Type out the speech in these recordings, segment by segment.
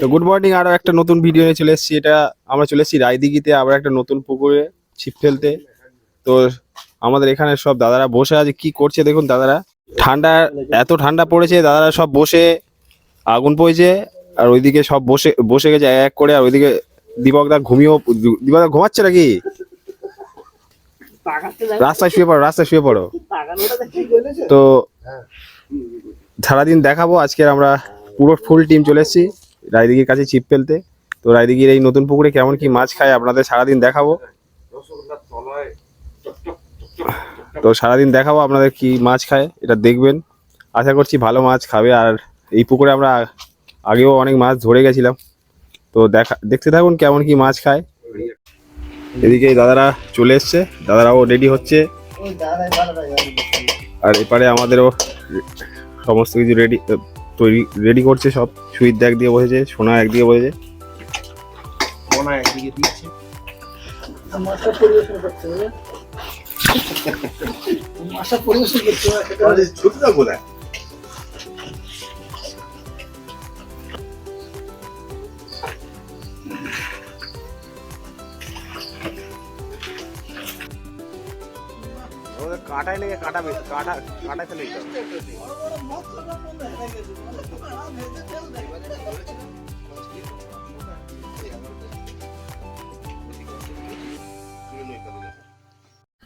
তো good morning, আরো একটা নতুন ভিডিও নিয়ে চলে এসেছি। এটা আমরা চলে এসেছি রায়দিঘিতে আবার একটা নতুন পুকুরে ছিপ ফেলতে। তো আমাদের এখানে সব দাদারা বসে আছে, কি করছে দেখুন দাদারা। ঠান্ডা, এত ঠান্ডা পড়েছে, দাদারা সব বসে আগুন পড়েছে। আর ওইদিকে সব বসে বসে গেছে এক এক করে। আর ওইদিকে দীপকদা দীপকদা ঘুমাচ্ছে নাকি? রাস্তায় শুয়ে পড়ো, রাস্তায় শুয়ে পড়ো। তো সারাদিন দেখাবো। আজকের আমরা পুরো ফুল টিম চলে এসেছি রায়দিঘির কাছে ছিপ ফেলতে। তো রায়দিঘির এই নতুন পুকুরে কেমন কি মাছ খায় আপনাদের সারাদিন দেখাবো। তো সারাদিন দেখাবো আপনাদের কি মাছ খায়, এটা দেখবেন। আশা করছি ভালো মাছ খাবে। আর এই পুকুরে আমরা আগেও অনেক মাছ ধরে গেছিলাম। তো দেখতে থাকুন কেমন কি মাছ খায়। এদিকে দাদারা চলে এসছে, দাদারাও রেডি হচ্ছে। আর এপারে আমাদেরও সমস্ত কিছু রেডি করছে সব। সুইট একদিকে বসেছে, সোনা একদিকে বসেছে, সোনা একদিকে দিচ্ছে। কাটায় লেগে কাটাবে, কাটায় ফেলে দিতে হবে।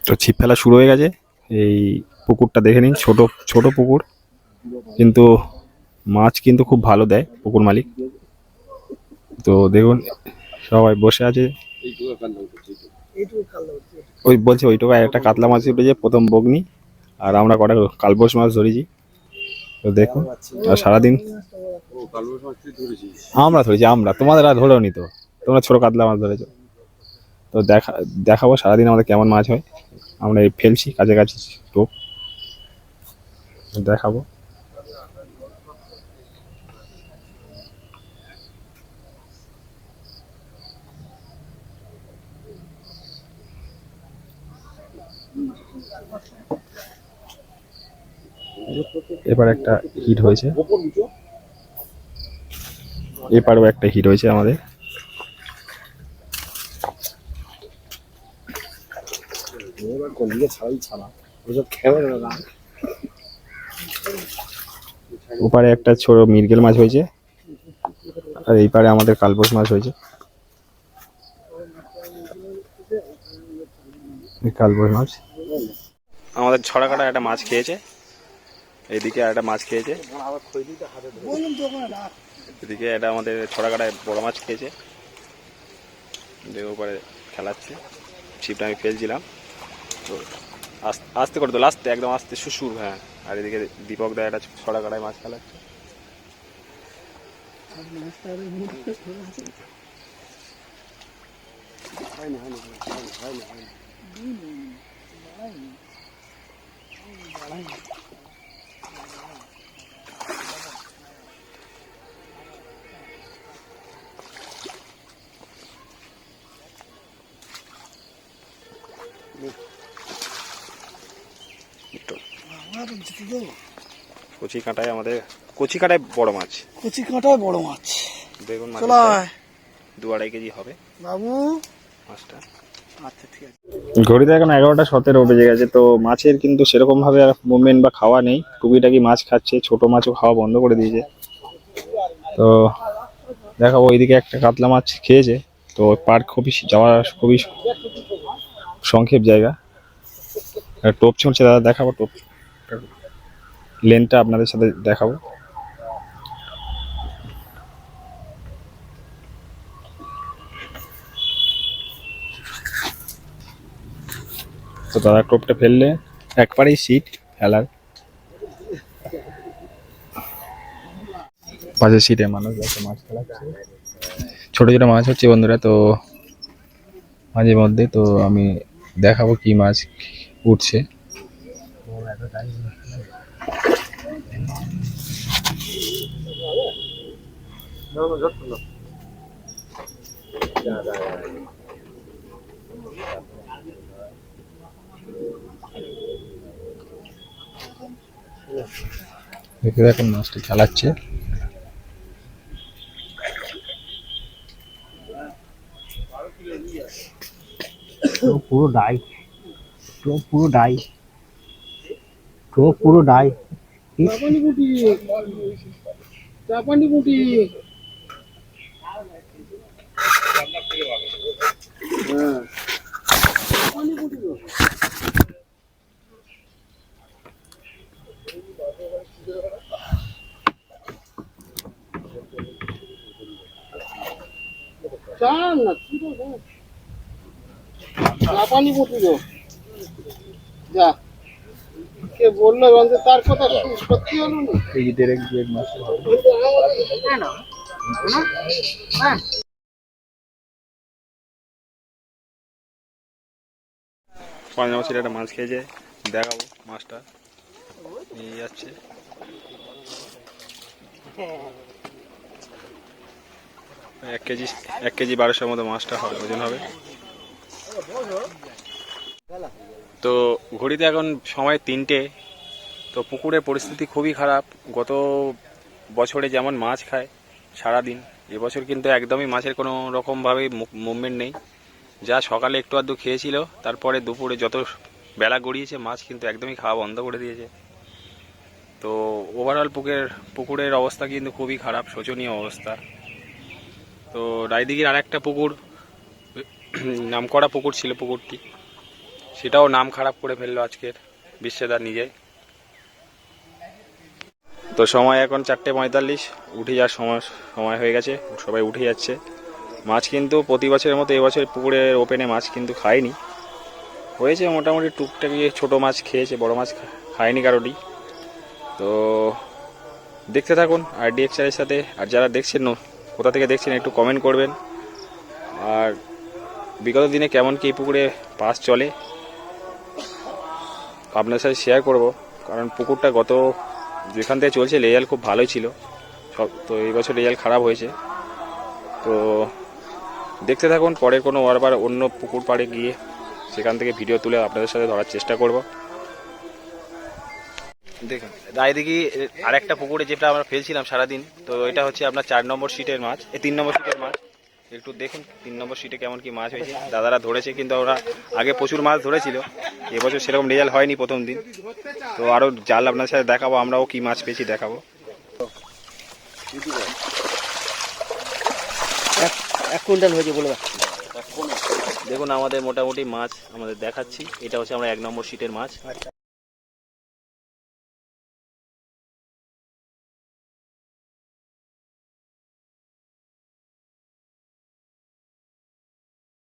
তো ছিপ ফেলা শুরু হয়ে গেছে। এই পুকুরটা দেখে নিন, ছোট ছোট পুকুর, কিন্তু মাছ কিন্তু খুব ভালো দেয় পুকুর মালিক। তো দেখুন সবাই বসে আছে। ওই বলছে ওইটুকু একটা কাতলা মাছ উঠেছে, প্রথম বগনি। আর আমরা কটা কালবোস মাছ ধরেছি। তো দেখুন, আর সারাদিন আমরা ধরেছি, আমরা তোমাদের আর ধরেও নি। তো তোমরা ছোট কাতলা মাছ ধরেছো। তো দেখাবো সারাদিন আমাদের কেমন মাছ হয়। আমরা এই ফেলছি কাছাকাছি টোপ, দেখাবো। এবার একটা হিট হয়েছে, এপারেও একটা হিট হয়েছে আমাদের। ওপারে একটা ছোট মৃগেল মাছ হয়েছে। আর এই পারে আমাদের কালবোস মাছ হয়েছে। কালবোস মাছ আমাদের ছড়া কাটা একটা মাছ খেয়েছে, এইদিকে একটা মাছ খেয়েছে, এদিকে একটা আমাদের ছড়া কাটায় বড় মাছ খেয়েছে। দেখো পরে খেলাচ্ছে, ছিপটা আমি ফেলছিলাম। তো আস্তে করে তো লাস্টে একদম আস্তে শুশুর। হ্যাঁ, আর এদিকে দীপক দা একটা ছড়া কাটায় মাছ খেলাচ্ছে। কচি কাঁটায় আমাদের, কচি কাঁটায় বড় মাছ, কচি কাঁটায় বড় মাছ। দেখুন মাছ 2-2.5 কেজি হবে বাবু মাছটা। আচ্ছা ঠিক আছে। ঘড়িতে এখন 11:17 বেজে গেছে। তো মাছের কিন্তু সেরকম ভাবে আর মুভমেন্ট বা খাওয়া নেই, টুকিটাকি মাছ খাচ্ছে, ছোট মাছও খাওয়া বন্ধ করে দিয়েছে। তো দেখাবো, ওইদিকে একটা কাতলা মাছ খেয়েছে। তো পার্ক খুবই যাওয়ার খুবই সংক্ষেপ জায়গা। টোপ ছুঁড়ছে দাদা, দেখাবো টোপ লেনটা আপনাদের সাথে দেখাবো। তো দাদা টোপটা ফেললে একবারেই সিট ফেলার পাশের সিটে মানুষ মাছ খেলাচ্ছে, ছোট ছোট মাছ হচ্ছে বন্ধুরা। তো মাঝে মধ্যে তো আমি দেখাবো কি মাছ উঠছে। দেখে দেখুন মাছটি খেলাচ্ছে। পুরো ডাই, চোখ পুরো ডাই, চোখ পুরো ডাই। জাপানি বুটি, জাপানি বুটি। হ্যাঁ, জাপানি বুটি গো। চান না, ছিল না। জাপানি বুটি গো। যা, কে বললো বন্ধু, তার কথা সত্যি হলো না। এই ডিরেক্ট গ্রেড মাছ পাঁচমাছির একটা মাছ খেয়েছে, দেখাবো মাছটা নিয়ে যাচ্ছে। এক কেজি 1200 মতো মাছটা হবে, ওজন হবে। তো ঘড়িতে এখন সময় 3টে। তো পুকুরের পরিস্থিতি খুবই খারাপ। গত বছরে যেমন মাছ খায় সারাদিন, এবছর কিন্তু একদমই মাছের কোনো রকমভাবে মুভমেন্ট নেই। যা সকালে একটু আধটু খেয়েছিল, তারপরে দুপুরে যত বেলা গড়িয়েছে মাছ কিন্তু একদমই খাওয়া বন্ধ করে দিয়েছে। তো ওভারঅল পুকুরের অবস্থা কিন্তু খুবই খারাপ, শোচনীয় অবস্থা। তো রায়দিঘির আরেকটা পুকুর, নামকরা পুকুর ছিল পুকুরটি, সেটাও নাম খারাপ করে ফেললো আজকের বিশ্বেদার নিজে। তো সময় এখন 4:45, উঠে যাওয়ার সময় হয়ে গেছে, সবাই উঠে যাচ্ছে। মাছ কিন্তু প্রতি বছরের মতো এবছর পুকুরের ওপেনে মাছ কিন্তু খায়নি, হয়েছে মোটামুটি টুকটাকি ছোট মাছ খেয়েছে, বড় মাছ খায়নি কারোরই। তো দেখতে থাকুন RDXR-এর সাথে। আর যারা দেখছেন কোথা থেকে দেখছেন একটু কমেন্ট করবেন। আর বিগত দিনে কেমন কি পুকুরে পাস চলে আপনার সাথে শেয়ার করব, কারণ পুকুরটা গত যেখান থেকে চলছে রেজাল্ট খুব ভালোই ছিল সব, তো এই বছর রেজাল্ট খারাপ হয়েছে। তো দেখতে থাকুন, পরের কোনো আবার অন্য পুকুর পাড়ে গিয়ে সেখান থেকে ভিডিও তুলে আপনাদের সাথে ধরার চেষ্টা করব। দেখুন রায়দিঘি আরেকটা পুকুরে যেটা আমরা ফেলছিলাম সারাদিন, তো এটা হচ্ছে আপনার 4 নম্বর সিটের মাছ, 3 নম্বর সিটের মাছ। একটু দেখুন 3 নম্বর সিটে কেমন কি মাছ হয়েছে। দাদারা ধরেছে, কিন্তু ওরা আগে প্রচুর মাছ ধরেছিল, এবছর সেরকম রেজাল্ট হয়নি প্রথম দিন। তো আরও জাল আপনার সাথে দেখাবো, আমরাও কি মাছ পেয়েছি দেখাবো। এক কুইন্টাল হয়েছে বলে দাও। দেখুন আমাদের মোটামুটি মাছ আমাদের দেখাচ্ছি, এটা হচ্ছে আমরা 1 নম্বর সিটের মাছ। আচ্ছা,